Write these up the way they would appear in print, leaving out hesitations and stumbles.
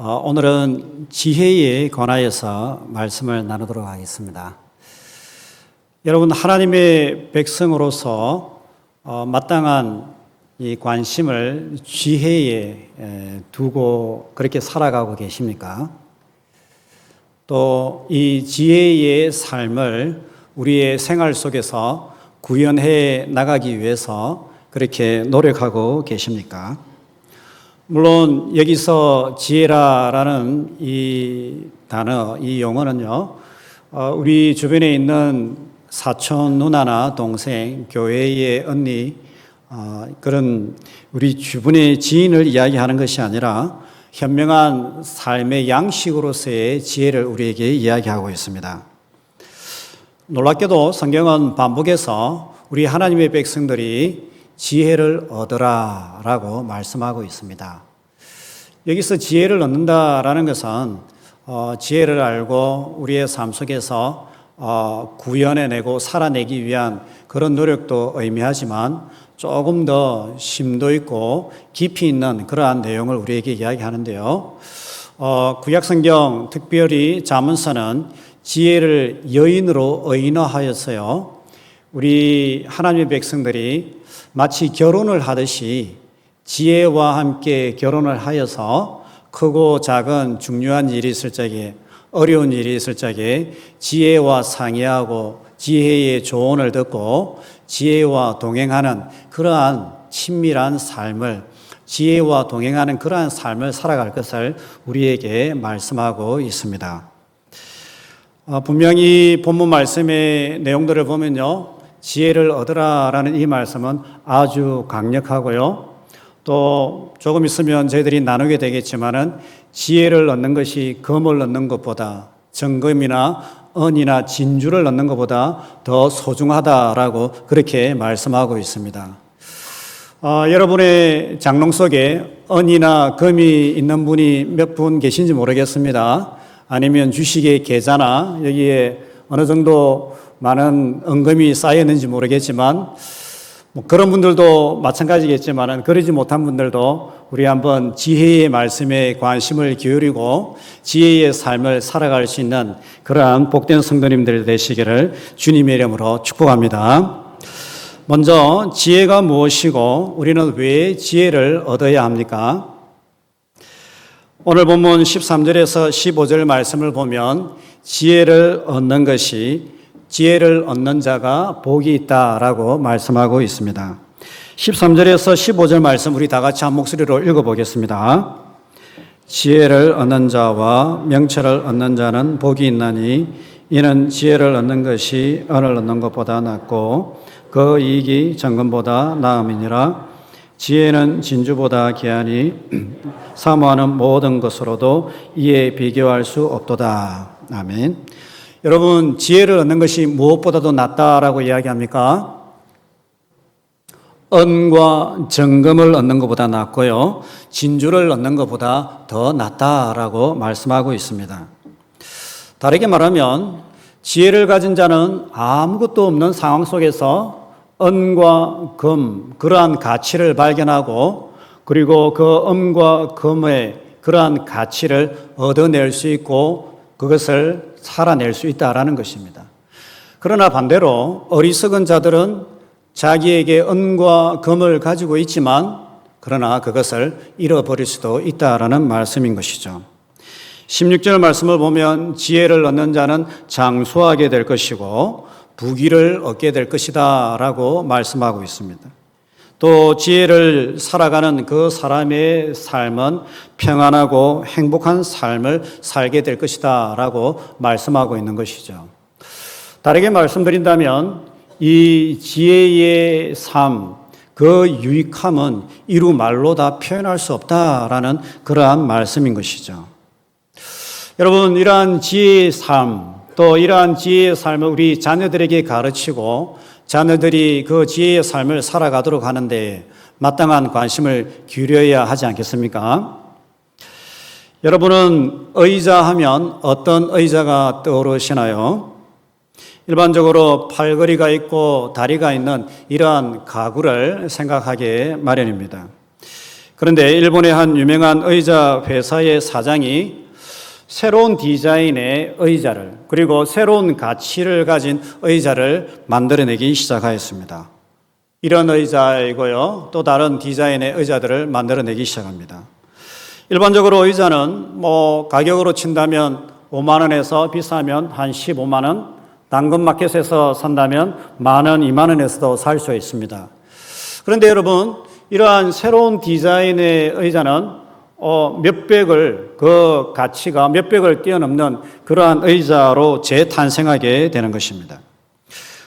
오늘은 지혜에 관하여서 말씀을 나누도록 하겠습니다. 여러분, 하나님의 백성으로서 마땅한 이 관심을 지혜에 두고 그렇게 살아가고 계십니까? 또 이 지혜의 삶을 우리의 생활 속에서 구현해 나가기 위해서 그렇게 노력하고 계십니까? 물론 여기서 지혜라라는 이 단어, 이 용어는요, 우리 주변에 있는 사촌 누나나 동생, 교회의 언니, 그런 우리 주변의 지인을 이야기하는 것이 아니라 현명한 삶의 양식으로서의 지혜를 우리에게 이야기하고 있습니다. 놀랍게도 성경은 반복해서 우리 하나님의 백성들이 지혜를 얻으라라고 말씀하고 있습니다. 여기서 지혜를 얻는다라는 것은 지혜를 알고 우리의 삶 속에서 구현해내고 살아내기 위한 그런 노력도 의미하지만 조금 더 심도 있고 깊이 있는 그러한 내용을 우리에게 이야기하는데요. 구약성경 특별히 잠언서는 지혜를 여인으로 의인화하였어요. 우리 하나님의 백성들이 마치 결혼을 하듯이 지혜와 함께 결혼을 하여서 크고 작은 중요한 일이 있을 적에, 어려운 일이 있을 적에 지혜와 상의하고 지혜의 조언을 듣고 지혜와 동행하는 그러한 친밀한 삶을, 지혜와 동행하는 그러한 삶을 살아갈 것을 우리에게 말씀하고 있습니다. 분명히 본문 말씀의 내용들을 보면요, 지혜를 얻으라라는 이 말씀은 아주 강력하고요. 또 조금 있으면 저희들이 나누게 되겠지만은 지혜를 얻는 것이 금을 얻는 것보다, 정금이나 은이나 진주를 얻는 것보다 더 소중하다라고 그렇게 말씀하고 있습니다. 여러분의 장롱 속에 은이나 금이 있는 분이 몇 분 계신지 모르겠습니다. 아니면 주식의 계좌나 여기에 어느 정도 많은 은금이 쌓였는지 모르겠지만 그런 분들도 마찬가지겠지만 그러지 못한 분들도 우리 한번 지혜의 말씀에 관심을 기울이고 지혜의 삶을 살아갈 수 있는 그러한 복된 성도님들 되시기를 주님의 이름으로 축복합니다. 먼저 지혜가 무엇이고 우리는 왜 지혜를 얻어야 합니까? 오늘 본문 13절에서 15절 말씀을 보면 지혜를 얻는 자가 복이 있다라고 말씀하고 있습니다. 13절에서 15절 말씀 우리 다 같이 한 목소리로 읽어보겠습니다. 지혜를 얻는 자와 명철을 얻는 자는 복이 있나니 이는 지혜를 얻는 것이 은을 얻는 것보다 낫고 그 이익이 정금보다 나음이니라. 지혜는 진주보다 귀하니 사모하는 모든 것으로도 이에 비교할 수 없도다. 아멘. 여러분, 지혜를 얻는 것이 무엇보다도 낫다라고 이야기합니까? 은과 정금을 얻는 것보다 낫고요, 진주를 얻는 것보다 더 낫다라고 말씀하고 있습니다. 다르게 말하면 지혜를 가진 자는 아무것도 없는 상황 속에서 은과 금, 그러한 가치를 발견하고 그리고 그 은과 금의 그러한 가치를 얻어낼 수 있고 그것을 살아낼 수 있다라는 것입니다. 그러나 반대로 어리석은 자들은 자기에게 은과 금을 가지고 있지만 그러나 그것을 잃어버릴 수도 있다라는 말씀인 것이죠. 16절 말씀을 보면 지혜를 얻는 자는 장수하게 될 것이고 부귀를 얻게 될 것이다 라고 말씀하고 있습니다. 또 지혜를 살아가는 그 사람의 삶은 평안하고 행복한 삶을 살게 될 것이다 라고 말씀하고 있는 것이죠. 다르게 말씀드린다면 이 지혜의 삶, 그 유익함은 이루 말로 다 표현할 수 없다라는 그러한 말씀인 것이죠. 여러분, 이러한 지혜의 삶, 또 이러한 지혜의 삶을 우리 자녀들에게 가르치고 자녀들이 그 지혜의 삶을 살아가도록 하는데 마땅한 관심을 기울여야 하지 않겠습니까? 여러분은 의자 하면 어떤 의자가 떠오르시나요? 일반적으로 팔걸이가 있고 다리가 있는 이러한 가구를 생각하게 마련입니다. 그런데 일본의 한 유명한 의자 회사의 사장이 새로운 디자인의 의자를, 그리고 새로운 가치를 가진 의자를 만들어내기 시작하였습니다. 이런 의자이고요, 또 다른 디자인의 의자들을 만들어내기 시작합니다. 일반적으로 의자는 가격으로 친다면 5만 원에서 비싸면 한 15만 원, 당근마켓에서 산다면 만 원, 2만 원에서도 살 수 있습니다. 그런데 여러분, 이러한 새로운 디자인의 의자는 그 가치가 몇백을 뛰어넘는 그러한 의자로 재탄생하게 되는 것입니다.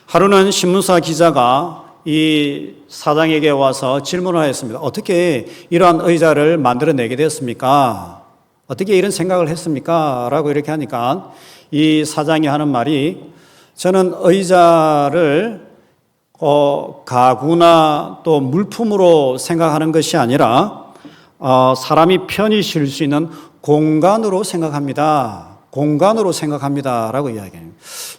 하루는 신문사 기자가 이 사장에게 와서 질문을 하였습니다. 어떻게 이러한 의자를 만들어내게 됐습니까? 어떻게 이런 생각을 했습니까? 라고 이렇게 하니까 이 사장이 하는 말이, 저는 의자를 가구나 또 물품으로 생각하는 것이 아니라 사람이 편히 쉴 수 있는 공간으로 생각합니다. 공간으로 생각합니다라고 이야기해요.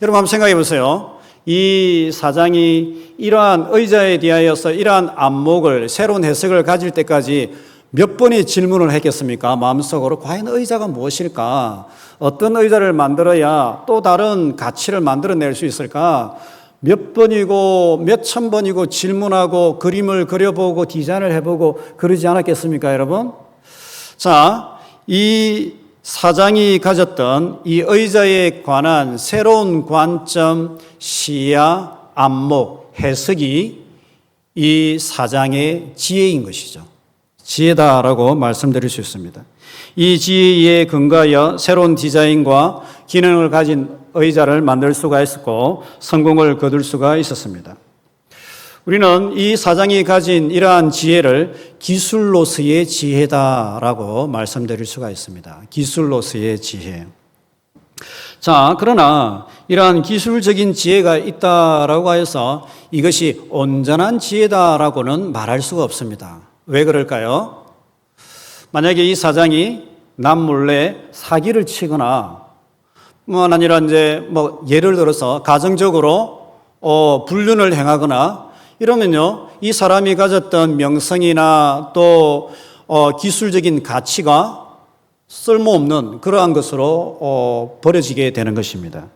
여러분 한번 생각해 보세요. 이 사장이 이러한 의자에 대하여서 이러한 안목을, 새로운 해석을 가질 때까지 몇 번의 질문을 했겠습니까? 마음속으로 과연 의자가 무엇일까? 어떤 의자를 만들어야 또 다른 가치를 만들어낼 수 있을까? 몇 번이고 몇 천 번이고 질문하고 그림을 그려보고 디자인을 해보고 그러지 않았겠습니까, 여러분? 자, 이 사장이 가졌던 이 의자에 관한 새로운 관점, 시야, 안목, 해석이 이 사장의 지혜인 것이죠. 지혜다라고 말씀드릴 수 있습니다. 이 지혜에 근거하여 새로운 디자인과 기능을 가진 의자를 만들 수가 있었고 성공을 거둘 수가 있었습니다. 우리는 이 사장이 가진 이러한 지혜를 기술로서의 지혜다라고 말씀드릴 수가 있습니다. 기술로서의 지혜. 자, 그러나 이러한 기술적인 지혜가 있다라고 해서 이것이 온전한 지혜다라고는 말할 수가 없습니다. 왜 그럴까요? 만약에 이 사장이 남몰래 사기를 치거나 아니라 예를 들어서 가정적으로 불륜을 행하거나 이러면요, 이 사람이 가졌던 명성이나 또 기술적인 가치가 쓸모없는 그러한 것으로 버려지게 되는 것입니다.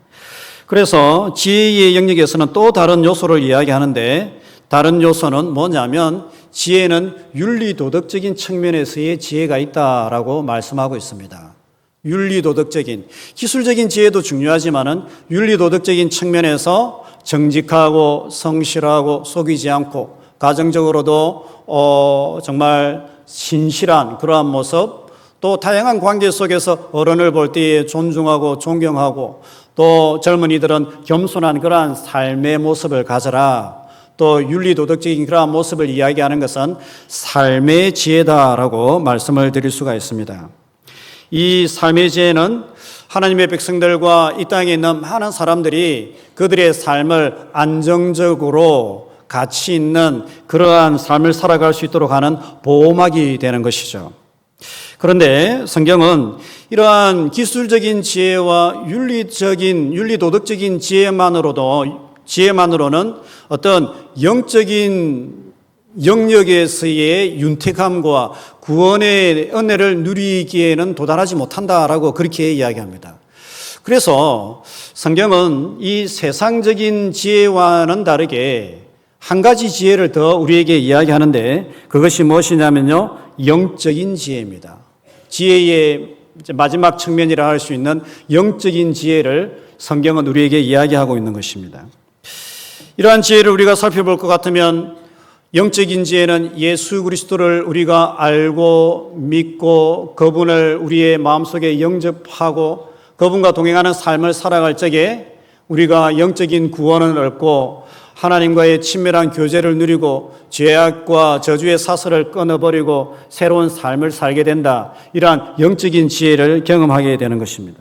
그래서 지혜의 영역에서는 또 다른 요소를 이야기하는데, 다른 요소는 뭐냐면 지혜는 윤리도덕적인 측면에서의 지혜가 있다라고 말씀하고 있습니다. 윤리도덕적인, 기술적인 지혜도 중요하지만은 윤리도덕적인 측면에서 정직하고 성실하고 속이지 않고 가정적으로도 정말 신실한 그러한 모습, 또 다양한 관계 속에서 어른을 볼 때에 존중하고 존경하고, 또 젊은이들은 겸손한 그러한 삶의 모습을 가져라. 또 윤리도덕적인 그러한 모습을 이야기하는 것은 삶의 지혜다라고 말씀을 드릴 수가 있습니다. 이 삶의 지혜는 하나님의 백성들과 이 땅에 있는 많은 사람들이 그들의 삶을 안정적으로 가치 있는 그러한 삶을 살아갈 수 있도록 하는 보호막이 되는 것이죠. 그런데 성경은 이러한 기술적인 지혜와 윤리도덕적인 지혜만으로는 어떤 영적인 영역에서의 윤택함과 구원의 은혜를 누리기에는 도달하지 못한다라고 그렇게 이야기합니다. 그래서 성경은 이 세상적인 지혜와는 다르게 한 가지 지혜를 더 우리에게 이야기하는데, 그것이 무엇이냐면요, 영적인 지혜입니다. 지혜의 마지막 측면이라 할 수 있는 영적인 지혜를 성경은 우리에게 이야기하고 있는 것입니다. 이러한 지혜를 우리가 살펴볼 것 같으면, 영적인 지혜는 예수 그리스도를 우리가 알고 믿고 그분을 우리의 마음속에 영접하고 그분과 동행하는 삶을 살아갈 적에 우리가 영적인 구원을 얻고 하나님과의 친밀한 교제를 누리고 죄악과 저주의 사슬을 끊어버리고 새로운 삶을 살게 된다. 이러한 영적인 지혜를 경험하게 되는 것입니다.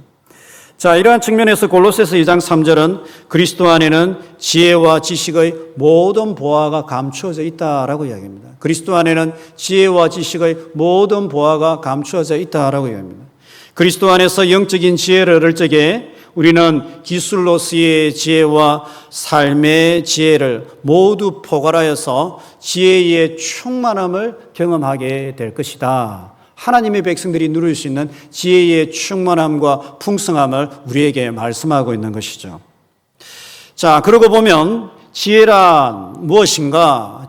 자, 이러한 측면에서 골로새서 2장 3절은 그리스도 안에는 지혜와 지식의 모든 보화가 감추어져 있다라고 이야기합니다. 그리스도 안에는 지혜와 지식의 모든 보화가 감추어져 있다라고 이야기합니다. 그리스도 안에서 영적인 지혜를 얻을 적에 우리는 기술로서의 지혜와 삶의 지혜를 모두 포괄하여서 지혜의 충만함을 경험하게 될 것이다. 하나님의 백성들이 누릴 수 있는 지혜의 충만함과 풍성함을 우리에게 말씀하고 있는 것이죠. 자, 그러고 보면 지혜란 무엇인가?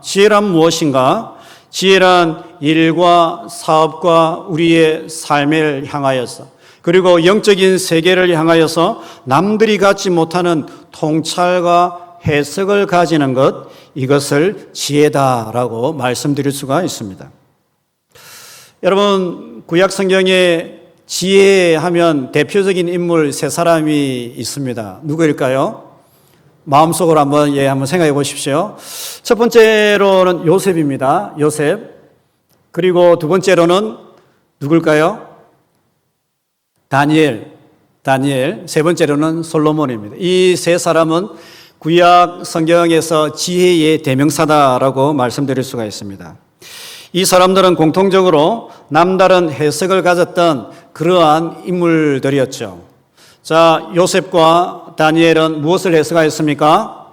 지혜란 일과 사업과 우리의 삶을 향하여서, 그리고 영적인 세계를 향하여서 남들이 갖지 못하는 통찰과 해석을 가지는 것, 이것을 지혜다라고 말씀드릴 수가 있습니다. 여러분, 구약 성경에 지혜하면 대표적인 인물 세 사람이 있습니다. 누구일까요? 마음속으로 한번 생각해 보십시오. 첫 번째로는 요셉입니다. 요셉. 그리고 두 번째로는 누굴까요? 다니엘. 세 번째로는 솔로몬입니다. 이 세 사람은 구약 성경에서 지혜의 대명사다라고 말씀드릴 수가 있습니다. 이 사람들은 공통적으로 남다른 해석을 가졌던 그러한 인물들이었죠. 자, 요셉과 다니엘은 무엇을 해석하였습니까?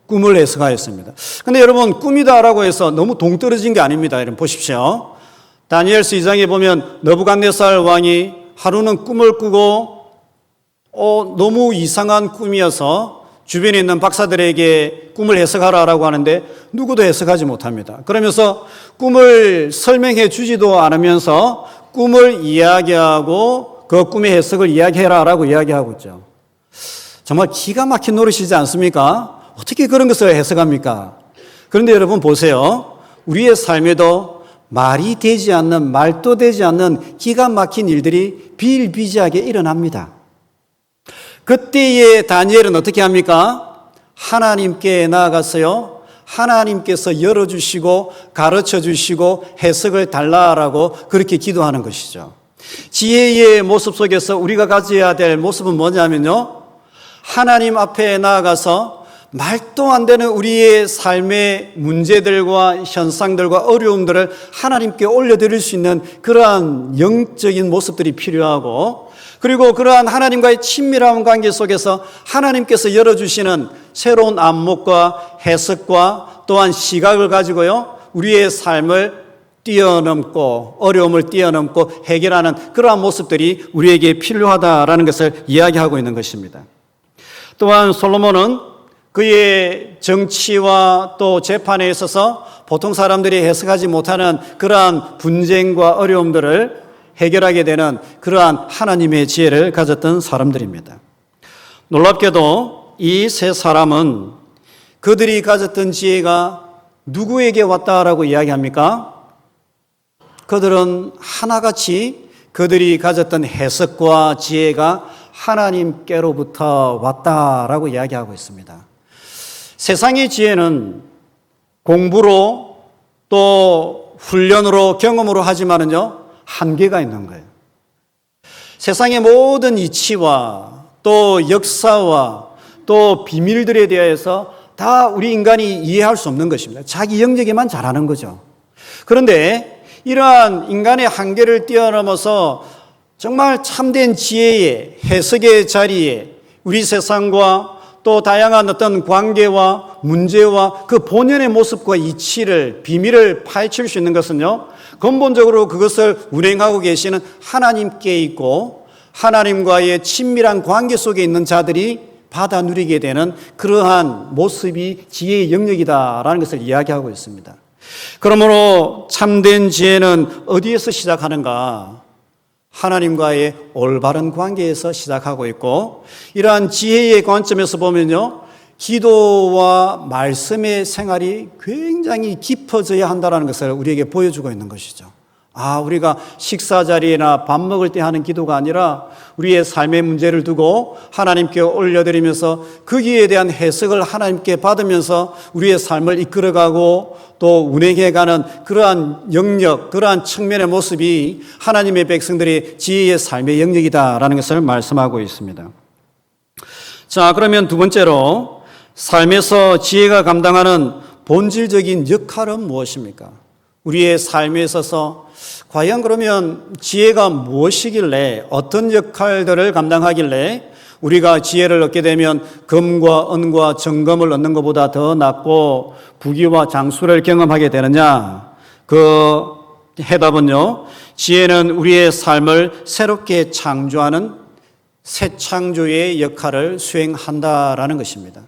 꿈을 해석하였습니다. 근데 여러분, 꿈이다라고 해서 너무 동떨어진 게 아닙니다. 여러분 보십시오. 다니엘서 2장에 보면 느부갓네살 왕이 하루는 꿈을 꾸고 너무 이상한 꿈이어서 주변에 있는 박사들에게 꿈을 해석하라라고 하는데 누구도 해석하지 못합니다. 그러면서 꿈을 설명해 주지도 않으면서 꿈을 이야기하고 그 꿈의 해석을 이야기해라라고 이야기하고 있죠. 정말 기가 막힌 노릇이지 않습니까? 어떻게 그런 것을 해석합니까? 그런데 여러분 보세요. 우리의 삶에도 말이 되지 않는, 말도 되지 않는 기가 막힌 일들이 비일비재하게 일어납니다. 그때의 다니엘은 어떻게 합니까? 하나님께 나아갔어요. 하나님께서 열어주시고 가르쳐주시고 해석을 달라라고 그렇게 기도하는 것이죠. 지혜의 모습 속에서 우리가 가져야 될 모습은 뭐냐면요, 하나님 앞에 나아가서 말도 안 되는 우리의 삶의 문제들과 현상들과 어려움들을 하나님께 올려드릴 수 있는 그러한 영적인 모습들이 필요하고, 그리고 그러한 하나님과의 친밀한 관계 속에서 하나님께서 열어주시는 새로운 안목과 해석과 또한 시각을 가지고요, 우리의 삶을 뛰어넘고 어려움을 뛰어넘고 해결하는 그러한 모습들이 우리에게 필요하다라는 것을 이야기하고 있는 것입니다. 또한 솔로몬은 그의 정치와 또 재판에 있어서 보통 사람들이 해석하지 못하는 그러한 분쟁과 어려움들을 해결하게 되는 그러한 하나님의 지혜를 가졌던 사람들입니다. 놀랍게도 이 세 사람은 그들이 가졌던 지혜가 누구에게 왔다라고 이야기합니까? 그들은 하나같이 그들이 가졌던 해석과 지혜가 하나님께로부터 왔다라고 이야기하고 있습니다. 세상의 지혜는 공부로 또 훈련으로 경험으로 하지만은요, 한계가 있는 거예요. 세상의 모든 이치와 또 역사와 또 비밀들에 대해서 다 우리 인간이 이해할 수 없는 것입니다. 자기 영역에만 잘하는 거죠. 그런데 이러한 인간의 한계를 뛰어넘어서 정말 참된 지혜의 해석의 자리에 우리 세상과 또 다양한 어떤 관계와 문제와 그 본연의 모습과 이치를, 비밀을 파헤칠 수 있는 것은요, 근본적으로 그것을 운행하고 계시는 하나님께 있고 하나님과의 친밀한 관계 속에 있는 자들이 받아 누리게 되는 그러한 모습이 지혜의 영역이다라는 것을 이야기하고 있습니다. 그러므로 참된 지혜는 어디에서 시작하는가? 하나님과의 올바른 관계에서 시작하고 있고, 이러한 지혜의 관점에서 보면요, 기도와 말씀의 생활이 굉장히 깊어져야 한다는 것을 우리에게 보여주고 있는 것이죠. 우리가 식사 자리나 밥 먹을 때 하는 기도가 아니라 우리의 삶의 문제를 두고 하나님께 올려드리면서 거기에 대한 해석을 하나님께 받으면서 우리의 삶을 이끌어가고 또 운행해가는 그러한 영역, 그러한 측면의 모습이 하나님의 백성들의 지혜의 삶의 영역이다라는 것을 말씀하고 있습니다. 자, 그러면 두 번째로 삶에서 지혜가 감당하는 본질적인 역할은 무엇입니까? 우리의 삶에 있어서 과연 그러면 지혜가 무엇이길래, 어떤 역할들을 감당하길래 우리가 지혜를 얻게 되면 금과 은과 정금을 얻는 것보다 더 낫고 부귀와 장수를 경험하게 되느냐? 그 해답은요, 지혜는 우리의 삶을 새롭게 창조하는 새 창조의 역할을 수행한다라는 것입니다.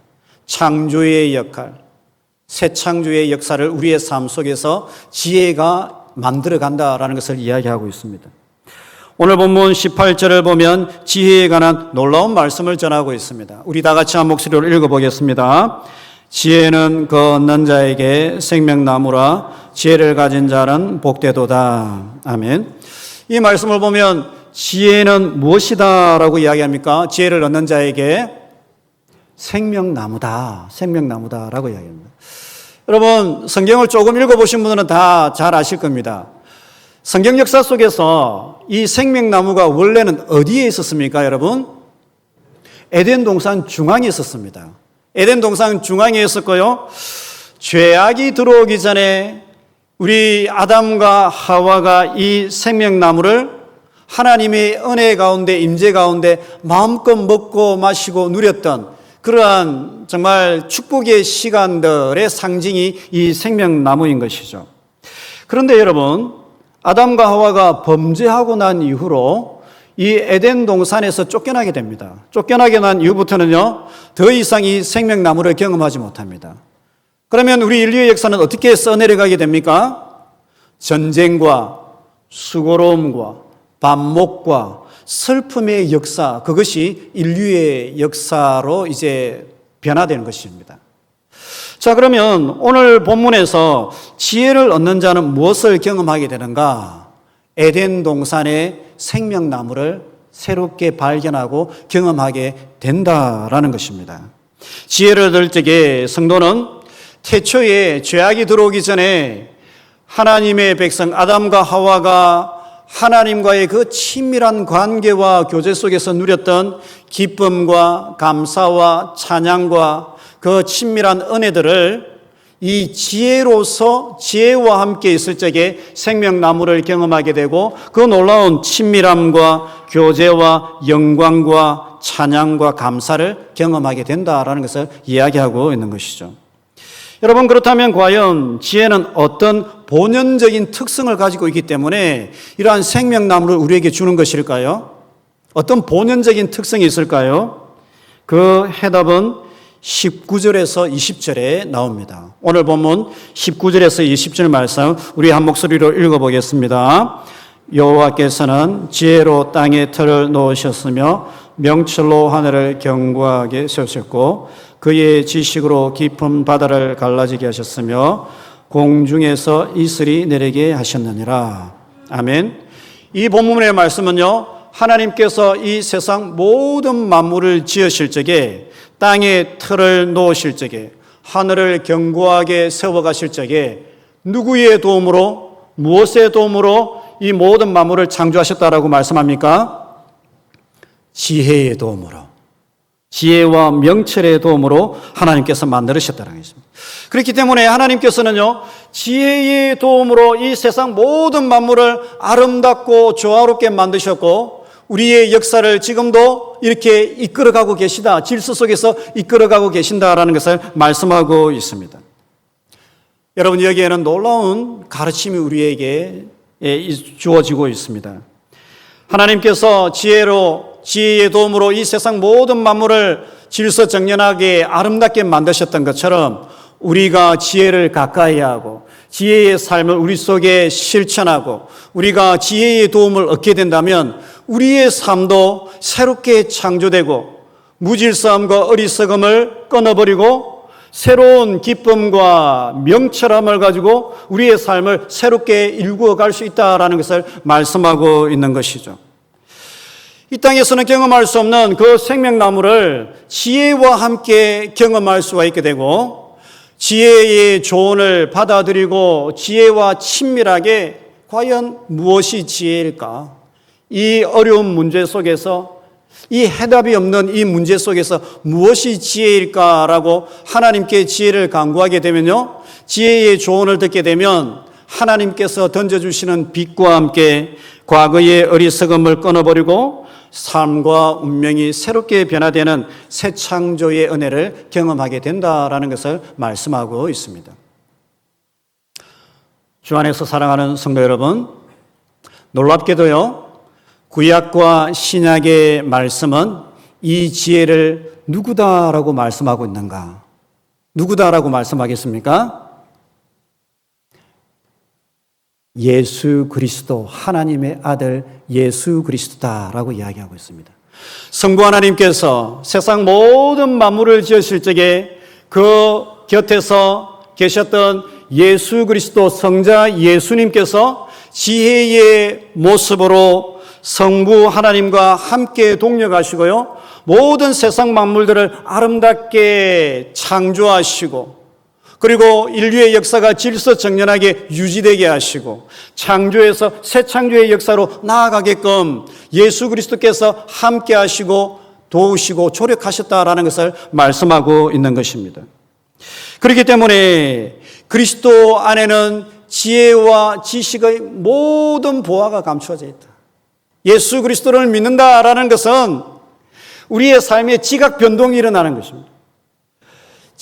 창조의 역할, 새 창조의 역사를 우리의 삶 속에서 지혜가 만들어 간다라는 것을 이야기하고 있습니다. 오늘 본문 18절을 보면 지혜에 관한 놀라운 말씀을 전하고 있습니다. 우리 다 같이 한 목소리로 읽어보겠습니다. 지혜는 그 얻는 자에게 생명나무라 지혜를 가진 자는 복되도다. 아멘. 이 말씀을 보면 지혜는 무엇이다 라고 이야기합니까? 지혜를 얻는 자에게 생명나무다, 생명나무다 라고 이야기합니다. 여러분, 성경을 조금 읽어보신 분들은 다 잘 아실 겁니다. 성경 역사 속에서 이 생명나무가 원래는 어디에 있었습니까, 여러분? 에덴 동산 중앙에 있었습니다. 에덴 동산 중앙에 있었고요. 죄악이 들어오기 전에 우리 아담과 하와가 이 생명나무를 하나님의 은혜 가운데, 임재 가운데 마음껏 먹고 마시고 누렸던 그러한 정말 축복의 시간들의 상징이 이 생명나무인 것이죠. 그런데 여러분, 아담과 하와가 범죄하고 난 이후로 이 에덴 동산에서 쫓겨나게 됩니다. 쫓겨나게 난 이후부터는요, 더 이상 이 생명나무를 경험하지 못합니다. 그러면 우리 인류의 역사는 어떻게 써내려가게 됩니까? 전쟁과 수고로움과 반목과 슬픔의 역사, 그것이 인류의 역사로 이제 변화되는 것입니다. 자, 그러면 오늘 본문에서 지혜를 얻는 자는 무엇을 경험하게 되는가? 에덴 동산의 생명나무를 새롭게 발견하고 경험하게 된다라는 것입니다. 지혜를 얻을 적에 성도는 태초에 죄악이 들어오기 전에 하나님의 백성 아담과 하와가 하나님과의 그 친밀한 관계와 교제 속에서 누렸던 기쁨과 감사와 찬양과 그 친밀한 은혜들을 이 지혜로서 지혜와 함께 있을 적에 생명나무를 경험하게 되고 그 놀라운 친밀함과 교제와 영광과 찬양과 감사를 경험하게 된다라는 것을 이야기하고 있는 것이죠. 여러분, 그렇다면 과연 지혜는 어떤 본연적인 특성을 가지고 있기 때문에 이러한 생명나무를 우리에게 주는 것일까요? 어떤 본연적인 특성이 있을까요? 그 해답은 19절에서 20절에 나옵니다. 오늘 본문 19절에서 20절 말씀 우리 한 목소리로 읽어보겠습니다. 여호와께서는 지혜로 땅에 틀을 놓으셨으며 명철로 하늘을 견고하게 세우셨고 그의 지식으로 깊은 바다를 갈라지게 하셨으며 공중에서 이슬이 내리게 하셨느니라. 아멘. 이 본문의 말씀은요, 하나님께서 이 세상 모든 만물을 지으실 적에 땅에 틀을 놓으실 적에 하늘을 견고하게 세워가실 적에 누구의 도움으로, 무엇의 도움으로 이 모든 만물을 창조하셨다라고 말씀합니까? 지혜의 도움으로, 지혜와 명철의 도움으로 하나님께서 만들으셨다는 것입니다. 그렇기 때문에 하나님께서는요, 지혜의 도움으로 이 세상 모든 만물을 아름답고 조화롭게 만드셨고 우리의 역사를 지금도 이렇게 이끌어가고 계시다, 질서 속에서 이끌어가고 계신다라는 것을 말씀하고 있습니다. 여러분, 여기에는 놀라운 가르침이 우리에게 주어지고 있습니다. 하나님께서 지혜의 도움으로 이 세상 모든 만물을 질서정연하게 아름답게 만드셨던 것처럼 우리가 지혜를 가까이 하고 지혜의 삶을 우리 속에 실천하고 우리가 지혜의 도움을 얻게 된다면 우리의 삶도 새롭게 창조되고 무질서함과 어리석음을 끊어버리고 새로운 기쁨과 명철함을 가지고 우리의 삶을 새롭게 일구어갈 수 있다는 것을 말씀하고 있는 것이죠. 이 땅에서는 경험할 수 없는 그 생명나무를 지혜와 함께 경험할 수가 있게 되고 지혜의 조언을 받아들이고 지혜와 친밀하게 과연 무엇이 지혜일까? 이 어려운 문제 속에서 이 해답이 없는 이 문제 속에서 무엇이 지혜일까라고 하나님께 지혜를 간구하게 되면요, 지혜의 조언을 듣게 되면 하나님께서 던져주시는 빛과 함께 과거의 어리석음을 끊어버리고 삶과 운명이 새롭게 변화되는 새 창조의 은혜를 경험하게 된다라는 것을 말씀하고 있습니다. 주 안에서 사랑하는 성도 여러분, 놀랍게도요, 구약과 신약의 말씀은 이 지혜를 누구다라고 말씀하고 있는가? 누구다라고 말씀하겠습니까? 예수 그리스도, 하나님의 아들 예수 그리스도다라고 이야기하고 있습니다. 성부 하나님께서 세상 모든 만물을 지으실 적에 그 곁에서 계셨던 예수 그리스도 성자 예수님께서 지혜의 모습으로 성부 하나님과 함께 동역하시고요, 모든 세상 만물들을 아름답게 창조하시고, 그리고 인류의 역사가 질서정연하게 유지되게 하시고, 창조에서 새 창조의 역사로 나아가게끔 예수 그리스도께서 함께 하시고 도우시고 조력하셨다라는 것을 말씀하고 있는 것입니다. 그렇기 때문에 그리스도 안에는 지혜와 지식의 모든 보화가 감추어져 있다. 예수 그리스도를 믿는다라는 것은 우리의 삶에 지각 변동이 일어나는 것입니다.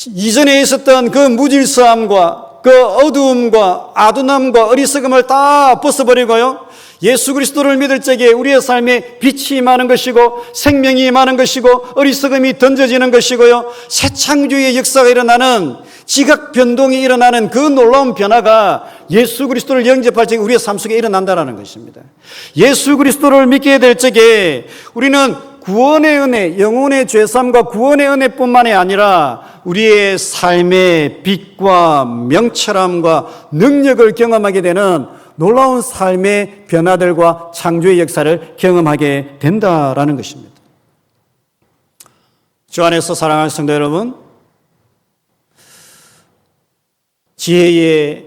이전에 있었던 그 무질서함과 그 어두움과 아둔함과 어리석음을 다 벗어버리고요, 예수 그리스도를 믿을 적에 우리의 삶에 빛이 임하는 것이고 생명이 임하는 것이고 어리석음이 던져지는 것이고요, 새 창조의 역사가 일어나는, 지각 변동이 일어나는 그 놀라운 변화가 예수 그리스도를 영접할 적에 우리의 삶 속에 일어난다는 것입니다. 예수 그리스도를 믿게 될 적에 우리는 구원의 은혜, 영혼의 죄사함과 구원의 은혜뿐만이 아니라 우리의 삶의 빛과 명철함과 능력을 경험하게 되는 놀라운 삶의 변화들과 창조의 역사를 경험하게 된다라는 것입니다. 주 안에서 사랑하는 성도 여러분, 지혜에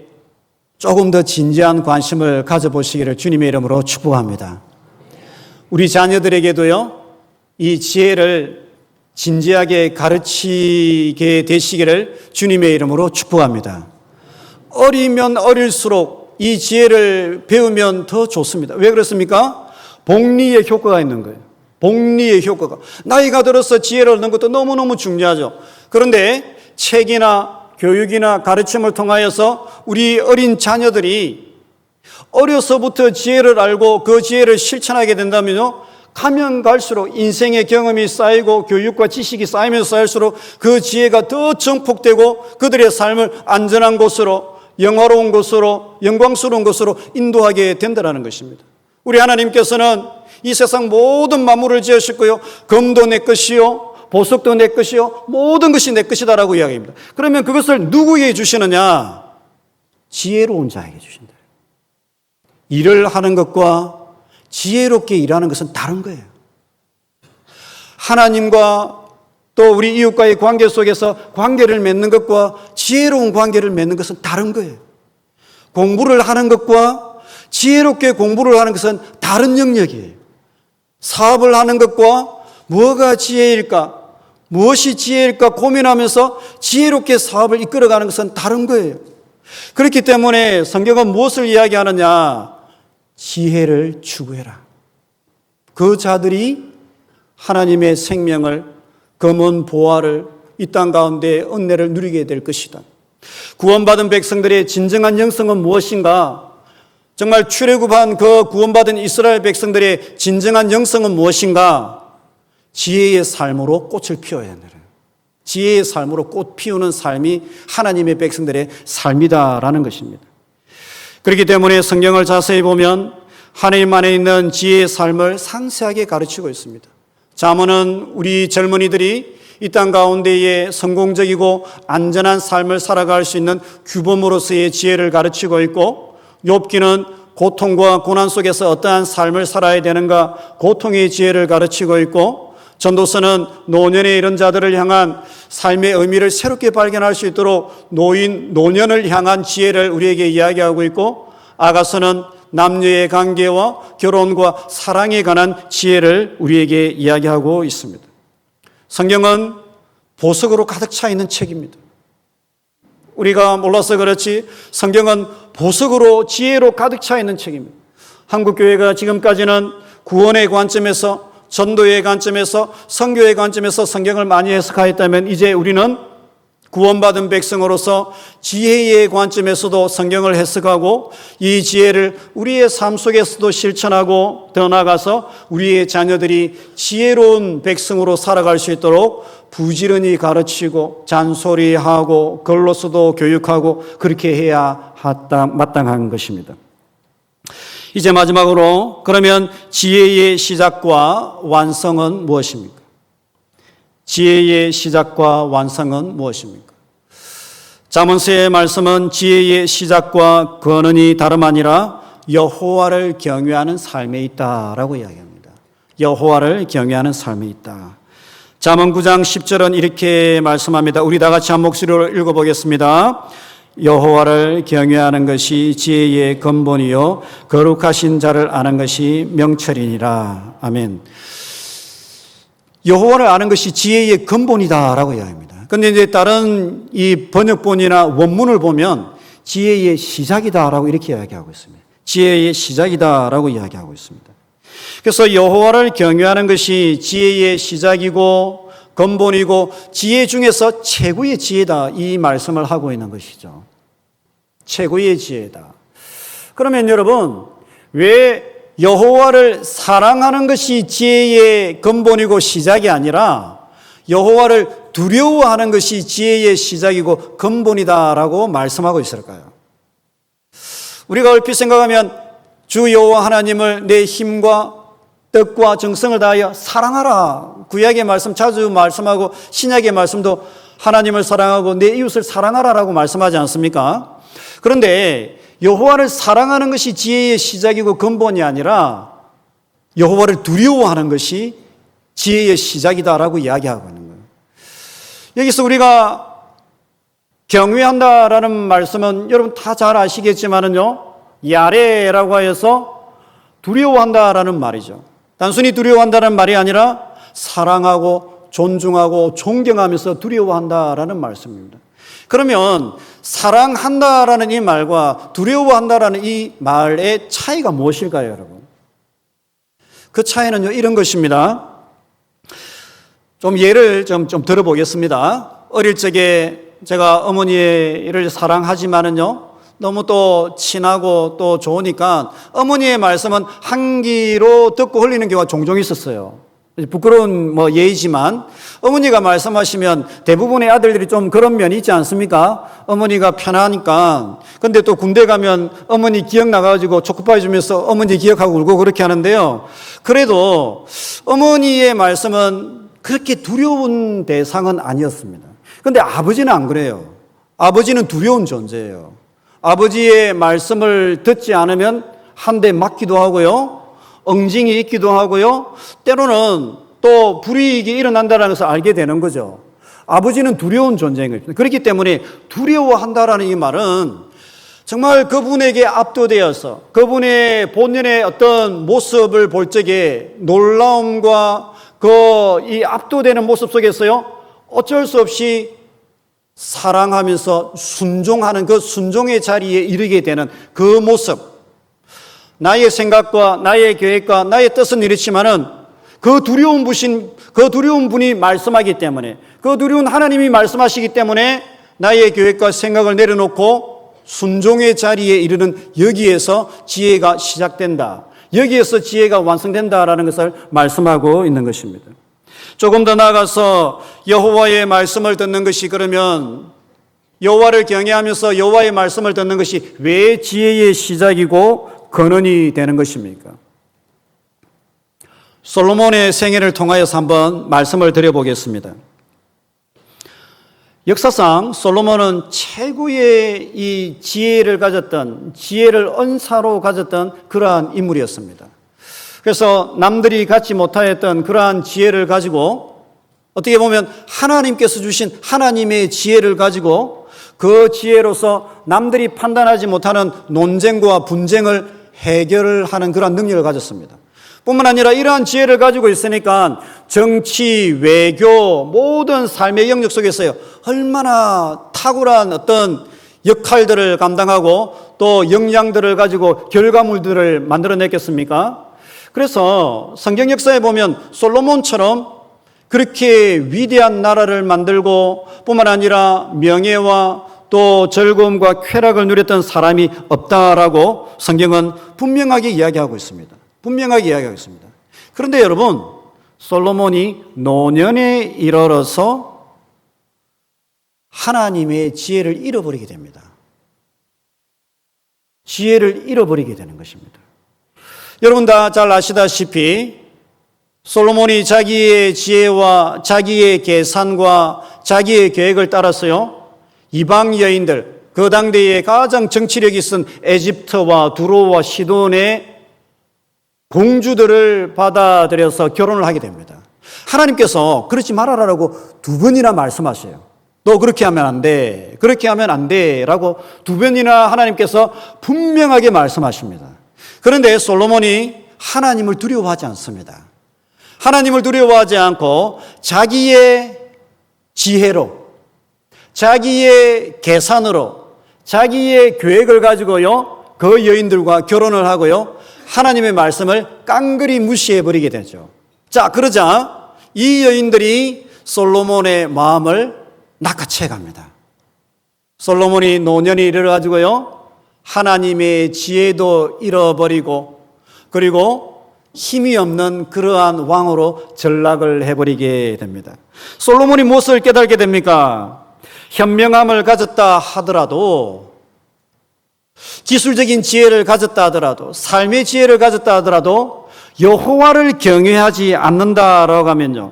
조금 더 진지한 관심을 가져보시기를 주님의 이름으로 축복합니다. 우리 자녀들에게도요, 이 지혜를 진지하게 가르치게 되시기를 주님의 이름으로 축복합니다. 어리면 어릴수록 이 지혜를 배우면 더 좋습니다. 왜 그렇습니까? 복리의 효과가 있는 거예요. 복리의 효과가. 나이가 들어서 지혜를 얻는 것도 너무너무 중요하죠. 그런데 책이나 교육이나 가르침을 통하여서 우리 어린 자녀들이 어려서부터 지혜를 알고 그 지혜를 실천하게 된다면요, 가면 갈수록 인생의 경험이 쌓이고 교육과 지식이 쌓이면서 쌓일수록 그 지혜가 더 증폭되고 그들의 삶을 안전한 곳으로, 영화로운 곳으로, 영광스러운 곳으로 인도하게 된다는 것입니다. 우리 하나님께서는 이 세상 모든 만물을 지으셨고요, 금도 내 것이요, 보석도 내 것이요, 모든 것이 내 것이다라고 이야기합니다. 그러면 그것을 누구에게 주시느냐? 지혜로운 자에게 주신다. 일을 하는 것과 지혜롭게 일하는 것은 다른 거예요. 하나님과 또 우리 이웃과의 관계 속에서 관계를 맺는 것과 지혜로운 관계를 맺는 것은 다른 거예요. 공부를 하는 것과 지혜롭게 공부를 하는 것은 다른 영역이에요. 사업을 하는 것과 뭐가 지혜일까, 무엇이 지혜일까 고민하면서 지혜롭게 사업을 이끌어가는 것은 다른 거예요. 그렇기 때문에 성경은 무엇을 이야기하느냐? 지혜를 추구해라. 그 자들이 하나님의 생명을, 검은 보화를, 이 땅 가운데 은혜를 누리게 될 것이다. 구원받은 백성들의 진정한 영성은 무엇인가? 정말 출애굽한 그 구원받은 이스라엘 백성들의 진정한 영성은 무엇인가? 지혜의 삶으로 꽃을 피워야 한다. 지혜의 삶으로 꽃 피우는 삶이 하나님의 백성들의 삶이다라는 것입니다. 그렇기 때문에 성경을 자세히 보면 하나님 안에 있는 지혜의 삶을 상세하게 가르치고 있습니다. 잠언은 우리 젊은이들이 이 땅 가운데에 성공적이고 안전한 삶을 살아갈 수 있는 규범으로서의 지혜를 가르치고 있고, 욥기는 고통과 고난 속에서 어떠한 삶을 살아야 되는가, 고통의 지혜를 가르치고 있고, 전도서는 노년에 이른 자들을 향한 삶의 의미를 새롭게 발견할 수 있도록 노년을 향한 지혜를 우리에게 이야기하고 있고, 아가서는 남녀의 관계와 결혼과 사랑에 관한 지혜를 우리에게 이야기하고 있습니다. 성경은 보석으로 가득 차 있는 책입니다. 우리가 몰라서 그렇지 성경은 보석으로, 지혜로 가득 차 있는 책입니다. 한국교회가 지금까지는 구원의 관점에서 전도의 관점에서, 선교의 관점에서 성경을 많이 해석하였다면 이제 우리는 구원받은 백성으로서 지혜의 관점에서도 성경을 해석하고 이 지혜를 우리의 삶 속에서도 실천하고 더 나아가서 우리의 자녀들이 지혜로운 백성으로 살아갈 수 있도록 부지런히 가르치고 잔소리하고 글로서도 교육하고 그렇게 해야 마땅한 것입니다. 이제 마지막으로 그러면 지혜의 시작과 완성은 무엇입니까? 지혜의 시작과 완성은 무엇입니까? 잠언서의 말씀은 지혜의 시작과 근원이 다름 아니라 여호와를 경외하는 삶에 있다라고 이야기합니다. 여호와를 경외하는 삶에 있다. 잠언 9장 10절은 이렇게 말씀합니다. 우리 다 같이 한 목소리로 읽어보겠습니다. 여호와를 경외하는 것이 지혜의 근본이요 거룩하신 자를 아는 것이 명철이니라. 아멘. 여호와를 아는 것이 지혜의 근본이다라고 이야기합니다. 그런데 이제 다른 이 번역본이나 원문을 보면 지혜의 시작이다라고 이렇게 이야기하고 있습니다. 지혜의 시작이다라고 이야기하고 있습니다. 그래서 여호와를 경외하는 것이 지혜의 시작이고 근본이고 지혜 중에서 최고의 지혜다 이 말씀을 하고 있는 것이죠. 최고의 지혜다. 그러면 여러분 왜 여호와를 사랑하는 것이 지혜의 근본이고 시작이 아니라 여호와를 두려워하는 것이 지혜의 시작이고 근본이다라고 말씀하고 있을까요? 우리가 얼핏 생각하면 주 여호와 하나님을 내 힘과 뜻과 정성을 다하여 사랑하라. 구약의 말씀 자주 말씀하고 신약의 말씀도 하나님을 사랑하고 내 이웃을 사랑하라라고 말씀하지 않습니까? 그런데 여호와를 사랑하는 것이 지혜의 시작이고 근본이 아니라 여호와를 두려워하는 것이 지혜의 시작이다라고 이야기하고 있는 거예요. 여기서 우리가 경외한다라는 말씀은 여러분 다 잘 아시겠지만은요, 야레라고 하여서 두려워한다라는 말이죠. 단순히 두려워한다는 말이 아니라 사랑하고 존중하고 존경하면서 두려워한다라는 말씀입니다. 그러면 사랑한다라는 이 말과 두려워한다라는 이 말의 차이가 무엇일까요, 여러분? 그 차이는요, 이런 것입니다. 좀 예를 좀 들어보겠습니다. 어릴 적에 제가 어머니를 사랑하지만은요, 너무 또 친하고 또 좋으니까 어머니의 말씀은 한 귀로 듣고 흘리는 경우가 종종 있었어요. 부끄러운 예이지만 어머니가 말씀하시면 대부분의 아들들이 좀 그런 면이 있지 않습니까? 어머니가 편하니까. 근데 또 군대 가면 어머니 기억나가지고 초코파이 주면서 어머니 기억하고 울고 그렇게 하는데요. 그래도 어머니의 말씀은 그렇게 두려운 대상은 아니었습니다. 근데 아버지는 안 그래요. 아버지는 두려운 존재예요. 아버지의 말씀을 듣지 않으면 한 대 맞기도 하고요. 엉징이 있기도 하고요. 때로는 또 불이익이 일어난다는 것을 알게 되는 거죠. 아버지는 두려운 존재인 거죠. 그렇기 때문에 두려워한다라는 이 말은 정말 그분에게 압도되어서 그분의 본연의 어떤 모습을 볼 적에 놀라움과 이 압도되는 모습 속에서요, 어쩔 수 없이 사랑하면서 순종하는 그 순종의 자리에 이르게 되는 그 모습. 나의 생각과 나의 계획과 나의 뜻은 이렇지만은 그 두려운 분이 말씀하기 때문에, 그 두려운 하나님이 말씀하시기 때문에 나의 계획과 생각을 내려놓고 순종의 자리에 이르는 여기에서 지혜가 시작된다. 여기에서 지혜가 완성된다라는 것을 말씀하고 있는 것입니다. 조금 더 나아가서 여호와의 말씀을 듣는 것이, 그러면 여호와를 경외하면서 여호와의 말씀을 듣는 것이 왜 지혜의 시작이고 근원이 되는 것입니까? 솔로몬의 생애를 통하여서 한번 말씀을 드려보겠습니다. 역사상 솔로몬은 최고의 이 지혜를 가졌던, 지혜를 언사로 가졌던 그러한 인물이었습니다. 그래서 남들이 갖지 못하였던 그러한 지혜를 가지고, 어떻게 보면 하나님께서 주신 하나님의 지혜를 가지고 그 지혜로서 남들이 판단하지 못하는 논쟁과 분쟁을 해결하는 그러한 능력을 가졌습니다. 뿐만 아니라 이러한 지혜를 가지고 있으니까 정치, 외교, 모든 삶의 영역 속에서요, 얼마나 탁월한 어떤 역할들을 감당하고 또 역량들을 가지고 결과물들을 만들어냈겠습니까? 그래서 성경 역사에 보면 솔로몬처럼 그렇게 위대한 나라를 만들고 뿐만 아니라 명예와 또 즐거움과 쾌락을 누렸던 사람이 없다라고 성경은 분명하게 이야기하고 있습니다. 분명하게 이야기하고 있습니다. 그런데 여러분, 솔로몬이 노년에 이르러서 하나님의 지혜를 잃어버리게 됩니다. 지혜를 잃어버리게 되는 것입니다. 여러분 다 잘 아시다시피 솔로몬이 자기의 지혜와 자기의 계산과 자기의 계획을 따라서요, 이방 여인들, 그 당대에 가장 정치력이 있은 에집트와 두로와 시돈의 공주들을 받아들여서 결혼을 하게 됩니다. 하나님께서 그렇지 말아라라고 두 번이나 말씀하셔요. 너 그렇게 하면 안 돼. 그렇게 하면 안 돼. 라고 두 번이나 하나님께서 분명하게 말씀하십니다. 그런데 솔로몬이 하나님을 두려워하지 않습니다. 하나님을 두려워하지 않고 자기의 지혜로, 자기의 계산으로, 자기의 계획을 가지고요, 그 여인들과 결혼을 하고요, 하나님의 말씀을 깡그리 무시해버리게 되죠. 자, 그러자 이 여인들이 솔로몬의 마음을 낚아채 갑니다. 솔로몬이 노년이 이르러가지고요, 하나님의 지혜도 잃어버리고, 그리고 힘이 없는 그러한 왕으로 전락을 해버리게 됩니다. 솔로몬이 무엇을 깨닫게 됩니까? 현명함을 가졌다 하더라도, 기술적인 지혜를 가졌다 하더라도, 삶의 지혜를 가졌다 하더라도 여호와를 경외하지 않는다라고 하면요,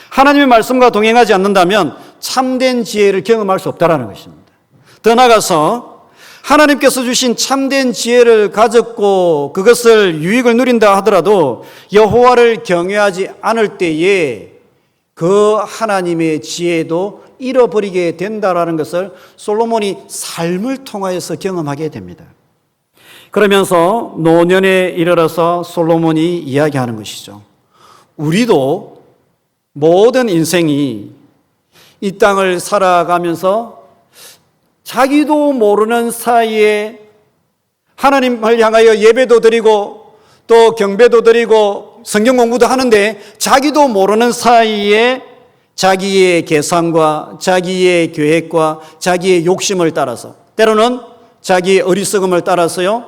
하나님의 말씀과 동행하지 않는다면 참된 지혜를 경험할 수 없다라는 것입니다. 더 나아가서 하나님께서 주신 참된 지혜를 가졌고 그것을 유익을 누린다 하더라도 여호와를 경외하지 않을 때에 그 하나님의 지혜도 잃어버리게 된다라는 것을 솔로몬이 삶을 통하여서 경험하게 됩니다. 그러면서 노년에 이르러서 솔로몬이 이야기하는 것이죠. 우리도 모든 인생이 이 땅을 살아가면서 자기도 모르는 사이에 하나님을 향하여 예배도 드리고 또 경배도 드리고 성경 공부도 하는데 자기도 모르는 사이에 자기의 계산과 자기의 계획과 자기의 욕심을 따라서, 때로는 자기의 어리석음을 따라서요,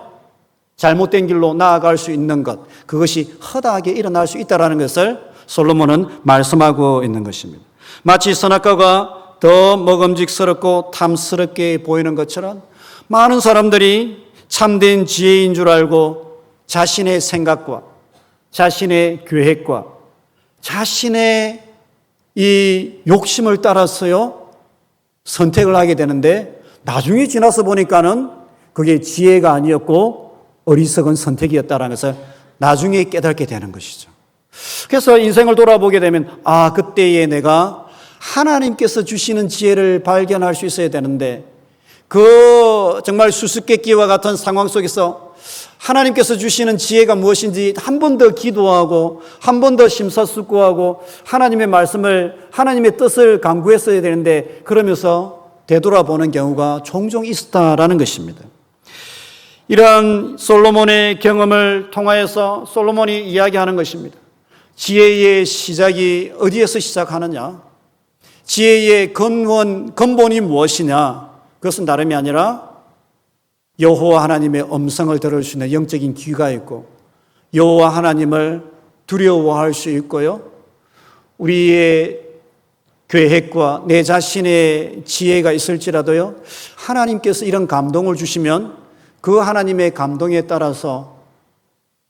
잘못된 길로 나아갈 수 있는 것, 그것이 허다하게 일어날 수 있다는 것을 솔로몬은 말씀하고 있는 것입니다. 마치 선악과가 더 먹음직스럽고 탐스럽게 보이는 것처럼 많은 사람들이 참된 지혜인 줄 알고 자신의 생각과 자신의 계획과 자신의 이 욕심을 따라서요, 선택을 하게 되는데 나중에 지나서 보니까는 그게 지혜가 아니었고 어리석은 선택이었다는 것을 나중에 깨닫게 되는 것이죠. 그래서 인생을 돌아보게 되면 그때에 내가 하나님께서 주시는 지혜를 발견할 수 있어야 되는데 그 정말 수수께끼와 같은 상황 속에서 하나님께서 주시는 지혜가 무엇인지 한 번 더 기도하고 한 번 더 심사숙고하고 하나님의 말씀을, 하나님의 뜻을 간구했어야 되는데 그러면서 되돌아보는 경우가 종종 있었다라는 것입니다. 이러한 솔로몬의 경험을 통하여서 솔로몬이 이야기하는 것입니다. 지혜의 시작이 어디에서 시작하느냐? 지혜의 근본이 무엇이냐? 그것은 다름이 아니라 여호와 하나님의 음성을 들을 수 있는 영적인 귀가 있고 여호와 하나님을 두려워할 수 있고요, 우리의 계획과 내 자신의 지혜가 있을지라도요, 하나님께서 이런 감동을 주시면 그 하나님의 감동에 따라서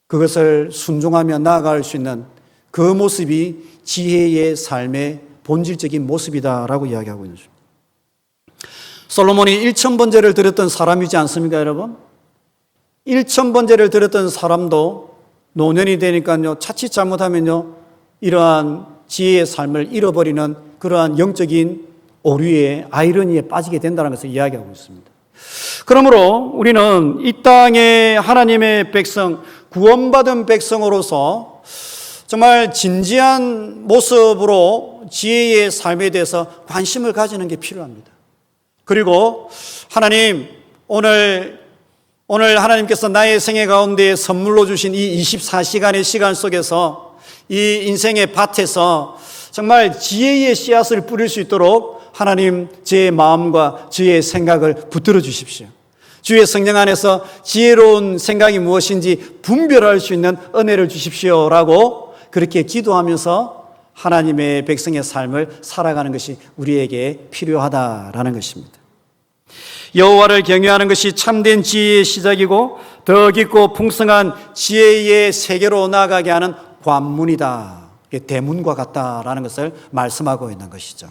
그것을 순종하며 나아갈 수 있는 그 모습이 지혜의 삶의 본질적인 모습이다라고 이야기하고 있는 것입니다. 솔로몬이 1000번제를 드렸던 사람이지 않습니까, 여러분? 1000번제를 드렸던 사람도 노년이 되니까요, 자칫 잘못하면요, 이러한 지혜의 삶을 잃어버리는 그러한 영적인 오류에, 아이러니에 빠지게 된다는 것을 이야기하고 있습니다. 그러므로 우리는 이 땅의 하나님의 백성, 구원받은 백성으로서 정말 진지한 모습으로 지혜의 삶에 대해서 관심을 가지는 게 필요합니다. 그리고 하나님, 오늘 오늘 하나님께서 나의 생애 가운데 선물로 주신 이 24시간의 시간 속에서 이 인생의 밭에서 정말 지혜의 씨앗을 뿌릴 수 있도록 하나님 제 마음과 주의 생각을 붙들어 주십시오. 주의 성령 안에서 지혜로운 생각이 무엇인지 분별할 수 있는 은혜를 주십시오라고 그렇게 기도하면서 하나님의 백성의 삶을 살아가는 것이 우리에게 필요하다라는 것입니다. 여호와를 경외하는 것이 참된 지혜의 시작이고 더 깊고 풍성한 지혜의 세계로 나아가게 하는 관문이다. 대문과 같다라는 것을 말씀하고 있는 것이죠.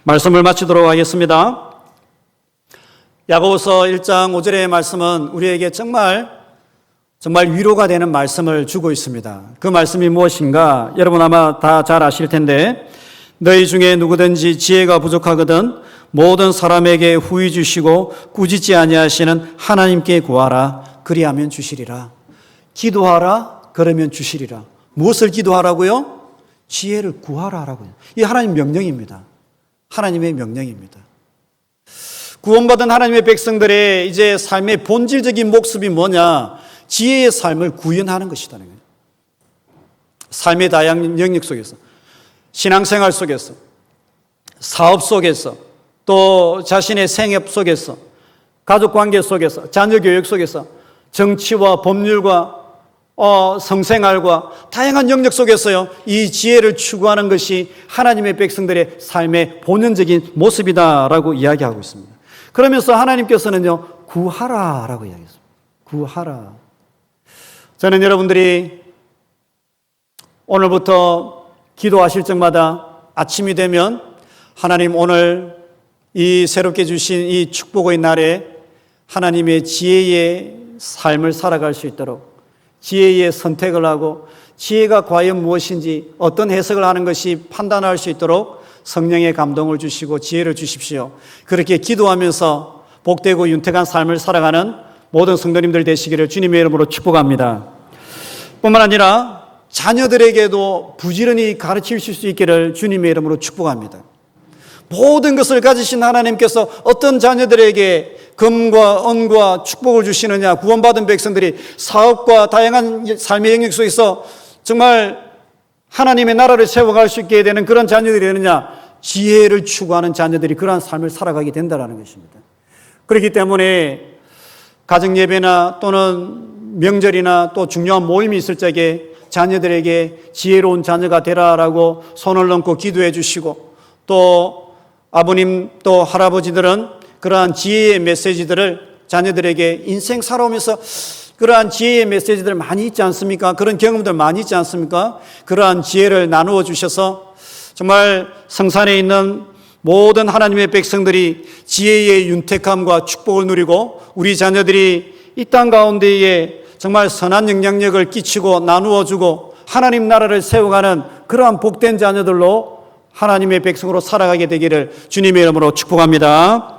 말씀을 마치도록 하겠습니다. 야고보서 1장 5절의 말씀은 우리에게 정말 위로가 되는 말씀을 주고 있습니다. 그 말씀이 무엇인가? 여러분 아마 다 잘 아실 텐데, 너희 중에 누구든지 지혜가 부족하거든 모든 사람에게 후히 주시고 꾸짖지 아니하시는 하나님께 구하라. 그리하면 주시리라. 기도하라. 그러면 주시리라. 무엇을 기도하라고요? 지혜를 구하라라고요. 이 하나님 명령입니다. 하나님의 명령입니다. 구원받은 하나님의 백성들의 이제 삶의 본질적인 목숨이 뭐냐? 지혜의 삶을 구현하는 것이라는 거예요. 삶의 다양한 영역 속에서, 신앙생활 속에서, 사업 속에서, 또 자신의 생업 속에서, 가족관계 속에서, 자녀교육 속에서, 정치와 법률과 성생활과 다양한 영역 속에서요, 이 지혜를 추구하는 것이 하나님의 백성들의 삶의 본연적인 모습이다라고 이야기하고 있습니다. 그러면서 하나님께서는요, 구하라라고 이야기했습니다. 구하라. 저는 여러분들이 오늘부터 기도하실 적마다 아침이 되면 하나님 오늘 이 새롭게 주신 이 축복의 날에 하나님의 지혜의 삶을 살아갈 수 있도록 지혜의 선택을 하고 지혜가 과연 무엇인지 어떤 해석을 하는 것이 판단할 수 있도록 성령의 감동을 주시고 지혜를 주십시오. 그렇게 기도하면서 복되고 윤택한 삶을 살아가는 모든 성도님들 되시기를 주님의 이름으로 축복합니다. 뿐만 아니라 자녀들에게도 부지런히 가르칠 수 있기를 주님의 이름으로 축복합니다. 모든 것을 가지신 하나님께서 어떤 자녀들에게 금과 은과 축복을 주시느냐, 구원받은 백성들이 사업과 다양한 삶의 영역 속에서 정말 하나님의 나라를 세워갈 수 있게 되는 그런 자녀들이 되느냐, 지혜를 추구하는 자녀들이 그러한 삶을 살아가게 된다는 것입니다. 그렇기 때문에 가정예배나 또는 명절이나 또 중요한 모임이 있을 적에 자녀들에게 지혜로운 자녀가 되라라고 손을 얹고 기도해 주시고, 또 아버님 또 할아버지들은 그러한 지혜의 메시지들을 자녀들에게 인생 살아오면서 그러한 지혜의 메시지들 많이 있지 않습니까? 그런 경험들 많이 있지 않습니까? 그러한 지혜를 나누어 주셔서 정말 성산에 있는 모든 하나님의 백성들이 지혜의 윤택함과 축복을 누리고 우리 자녀들이 이 땅 가운데에 정말 선한 영향력을 끼치고 나누어 주고 하나님 나라를 세워가는 그러한 복된 자녀들로 하나님의 백성으로 살아가게 되기를 주님의 이름으로 축복합니다.